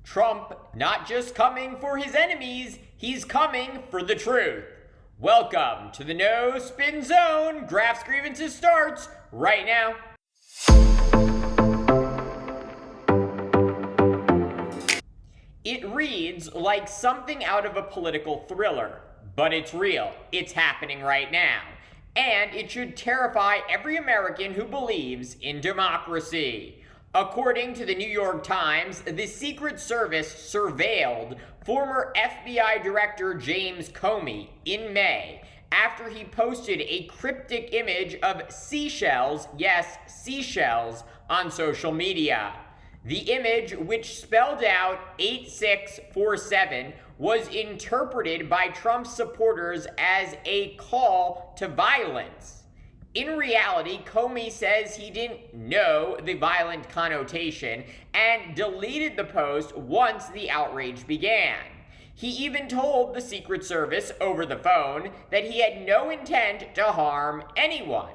Trump not just coming for his enemies, he's coming for the truth. Welcome to the No Spin Zone. Graphs Grievances starts right now. It reads like something out of a political thriller, but it's real. It's happening right now. And it should terrify every American who believes in democracy. According to the New York Times, the Secret Service surveilled former FBI Director James Comey in May after he posted a cryptic image of seashells, yes, seashells, on social media. The image, which spelled out 8647, was interpreted by Trump's supporters as a call to violence. In reality, Comey says he didn't know the violent connotation and deleted the post once the outrage began. He even told the Secret Service over the phone that he had no intent to harm anyone.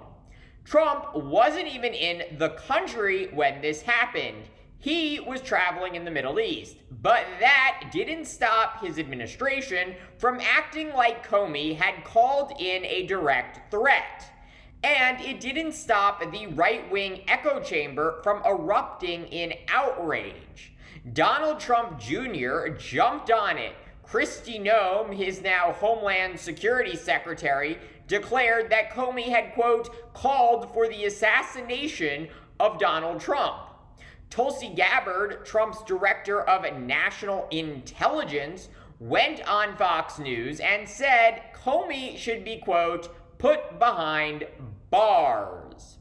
Trump wasn't even in the country when this happened. He was traveling in the Middle East, but that didn't stop his administration from acting like Comey had called in a direct threat. And it didn't stop the right-wing echo chamber from erupting in outrage. Donald Trump Jr. jumped on it. Kristi Noem, his now Homeland Security Secretary, declared that Comey had, quote, called for the assassination of Donald Trump. Tulsi Gabbard, Trump's director of national intelligence, went on Fox News and said Comey should be, quote, put behind bars.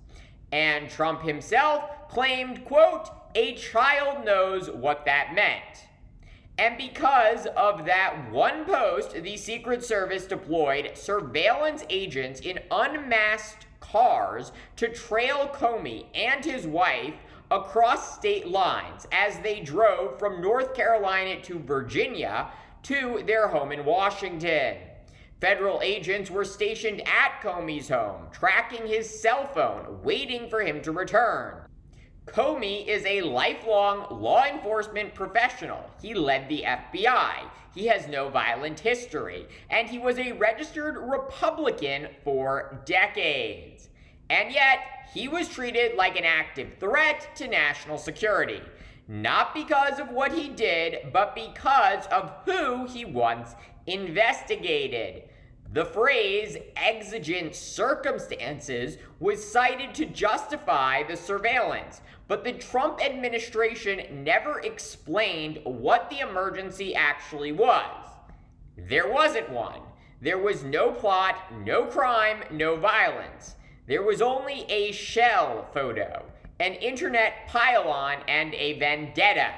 And Trump himself claimed, quote, a child knows what that meant. And because of that one post, the Secret Service deployed surveillance agents in unmasked cars to trail Comey and his wife across state lines as they drove from North Carolina to Virginia to their home in Washington. Federal agents were stationed at Comey's home, tracking his cell phone, waiting for him to return. Comey is a lifelong law enforcement professional. He led the FBI. He has no violent history, and he was a registered Republican for decades. And yet, he was treated like an active threat to national security, not because of what he did, but because of who he once investigated. The phrase exigent circumstances was cited to justify the surveillance, but the Trump administration never explained what the emergency actually was. There wasn't one. There was no plot, no crime, no violence. There was only a shell photo, an internet pile-on, and a vendetta.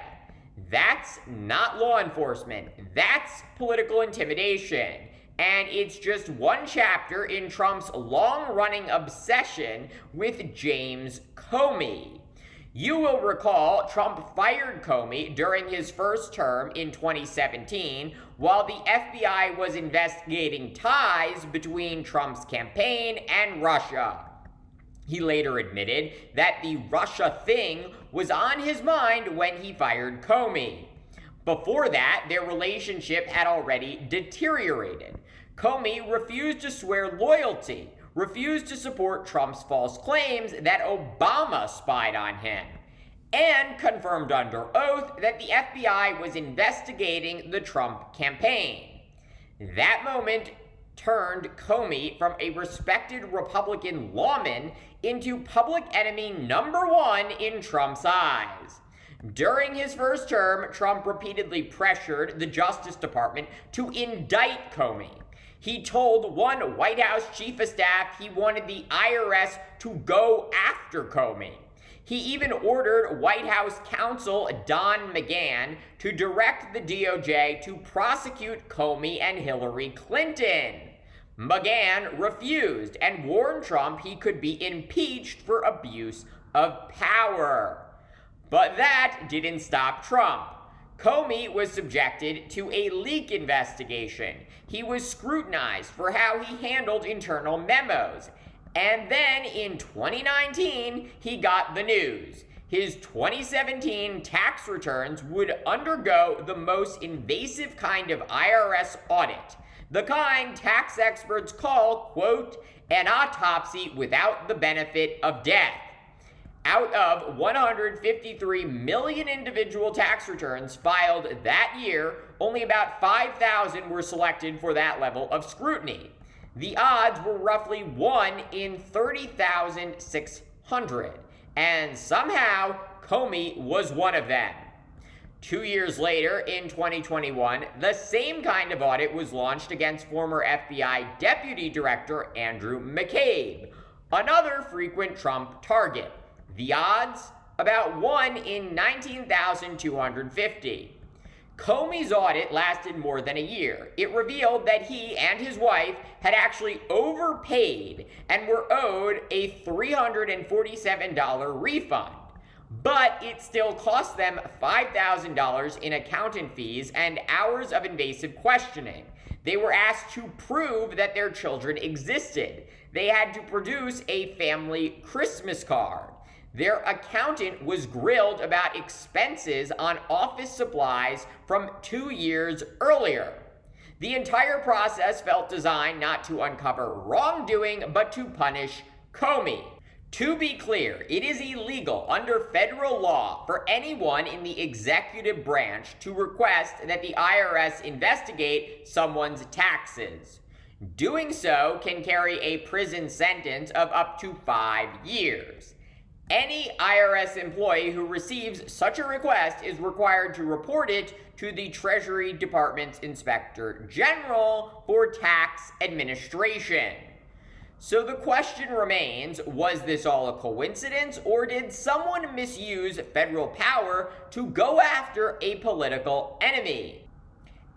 That's not law enforcement. That's political intimidation. And it's just one chapter in Trump's long-running obsession with James Comey. You will recall Trump fired Comey during his first term in 2017 while the FBI was investigating ties between Trump's campaign and Russia. He later admitted that the Russia thing was on his mind when he fired Comey. Before that, their relationship had already deteriorated. Comey refused to swear loyalty, refused to support Trump's false claims that Obama spied on him, and confirmed under oath that the FBI was investigating the Trump campaign. That moment turned Comey from a respected Republican lawman into public enemy number one in Trump's eyes. During his first term, Trump repeatedly pressured the Justice Department to indict Comey. He told one White House chief of staff he wanted the IRS to go after Comey. He even ordered White House counsel Don McGahn to direct the DOJ to prosecute Comey and Hillary Clinton. McGahn refused and warned Trump he could be impeached for abuse of power. But that didn't stop Trump. Comey was subjected to a leak investigation. He was scrutinized for how he handled internal memos. And then in 2019, he got the news. His 2017 tax returns would undergo the most invasive kind of IRS audit, the kind tax experts call, quote, an autopsy without the benefit of death. Out of 153 million individual tax returns filed that year, only about 5,000 were selected for that level of scrutiny. The odds were roughly 1 in 30,600, and somehow Comey was one of them. 2 years later, in 2021, the same kind of audit was launched against former FBI Deputy Director Andrew McCabe, another frequent Trump target. The odds? About 1 in 19,250. Comey's audit lasted more than a year. It revealed that he and his wife had actually overpaid and were owed a $347 refund. But it still cost them $5,000 in accountant fees and hours of invasive questioning. They were asked to prove that their children existed. They had to produce a family Christmas card. Their accountant was grilled about expenses on office supplies from 2 years earlier. The entire process felt designed not to uncover wrongdoing, but to punish Comey. To be clear, it is illegal under federal law for anyone in the executive branch to request that the IRS investigate someone's taxes. Doing so can carry a prison sentence of up to 5 years. Any IRS employee who receives such a request is required to report it to the Treasury Department's Inspector General for tax administration. So the question remains, was this all a coincidence, or did someone misuse federal power to go after a political enemy?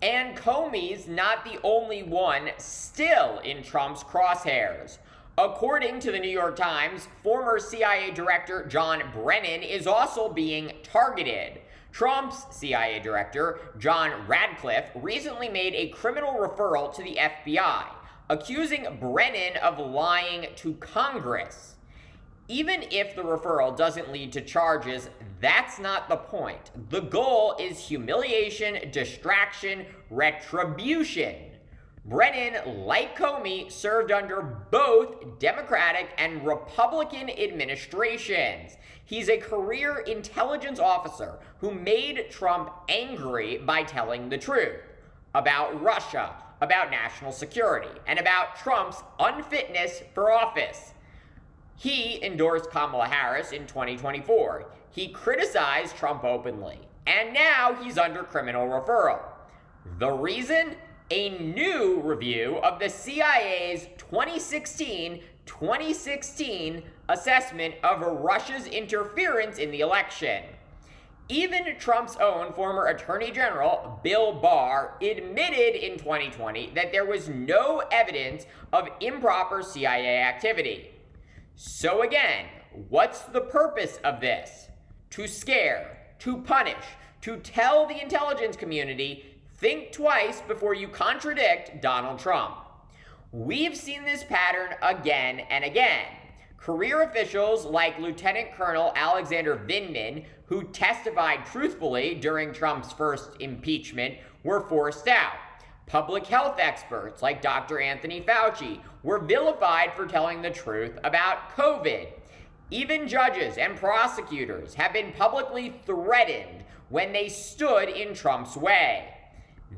And Comey's not the only one still in Trump's crosshairs. According to the New York Times, former CIA Director John Brennan is also being targeted. Trump's CIA Director, John Radcliffe, recently made a criminal referral to the FBI, accusing Brennan of lying to Congress. Even if the referral doesn't lead to charges, that's not the point. The goal is humiliation, distraction, retribution. Brennan, like Comey, served under both Democratic and Republican administrations. He's a career intelligence officer who made Trump angry by telling the truth about Russia, about national security, and about Trump's unfitness for office. He endorsed Kamala Harris in 2024. He criticized Trump openly, and now he's under criminal referral. The reason? A new review of the CIA's 2016 assessment of Russia's interference in the election. Even Trump's own former Attorney General, Bill Barr, admitted in 2020 that there was no evidence of improper CIA activity. So again, what's the purpose of this? To scare, to punish, to tell the intelligence community, think twice before you contradict Donald Trump. We've seen this pattern again and again. Career officials like Lieutenant Colonel Alexander Vindman, who testified truthfully during Trump's first impeachment, were forced out. Public health experts like Dr. Anthony Fauci were vilified for telling the truth about COVID. Even judges and prosecutors have been publicly threatened when they stood in Trump's way.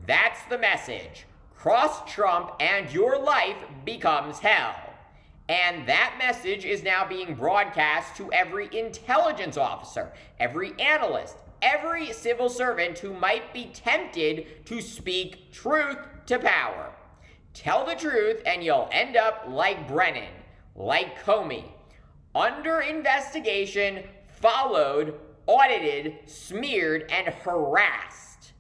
That's the message. Cross Trump and your life becomes hell. And that message is now being broadcast to every intelligence officer, every analyst, every civil servant who might be tempted to speak truth to power. Tell the truth and you'll end up like Brennan, like Comey. Under investigation, followed, audited, smeared, and harassed.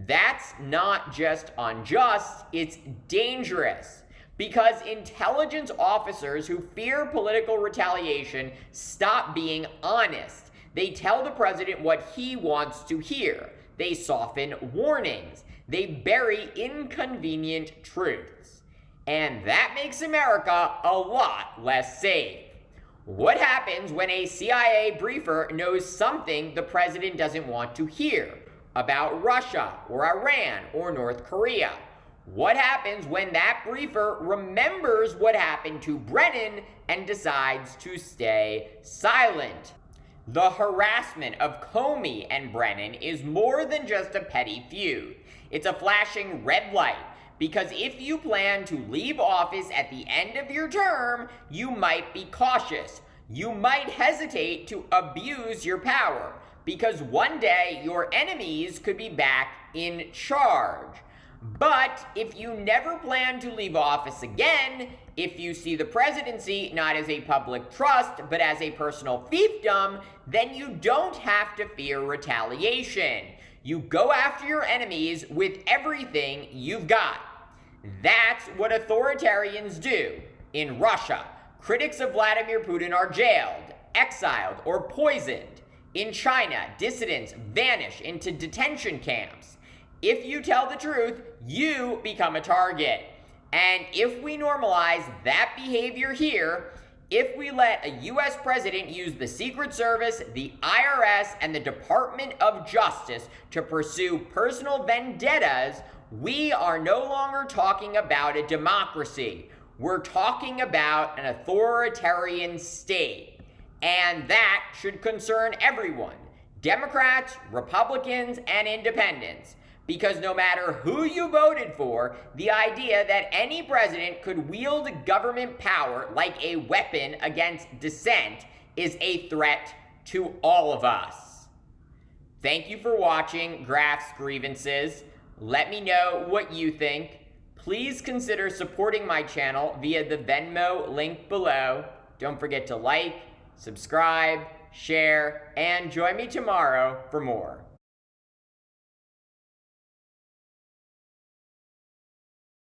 That's not just unjust, it's dangerous. Because intelligence officers who fear political retaliation stop being honest. They tell the president what he wants to hear. They soften warnings. They bury inconvenient truths. And that makes America a lot less safe. What happens when a CIA briefer knows something the president doesn't want to hear about Russia or Iran or North Korea? What happens when that briefer remembers what happened to Brennan and decides to stay silent? The harassment of Comey and Brennan is more than just a petty feud. It's a flashing red light, because if you plan to leave office at the end of your term, you might be cautious. You might hesitate to abuse your power, because one day your enemies could be back in charge. But if you never plan to leave office again, if you see the presidency not as a public trust, but as a personal fiefdom, then you don't have to fear retaliation. You go after your enemies with everything you've got. That's what authoritarians do. In Russia, critics of Vladimir Putin are jailed, exiled, or poisoned. In China, dissidents vanish into detention camps. If you tell the truth, you become a target. And if we normalize that behavior here, if we let a US president use the Secret Service, the IRS, and the Department of Justice to pursue personal vendettas, we are no longer talking about a democracy. We're talking about an authoritarian state. And that should concern everyone, Democrats, Republicans, and independents. Because no matter who you voted for, the idea that any president could wield government power like a weapon against dissent is a threat to all of us. Thank you for watching Graf's Grievances. Let me know what you think. Please consider supporting my channel via the Venmo link below. Don't forget to like, subscribe, share, and join me tomorrow for more.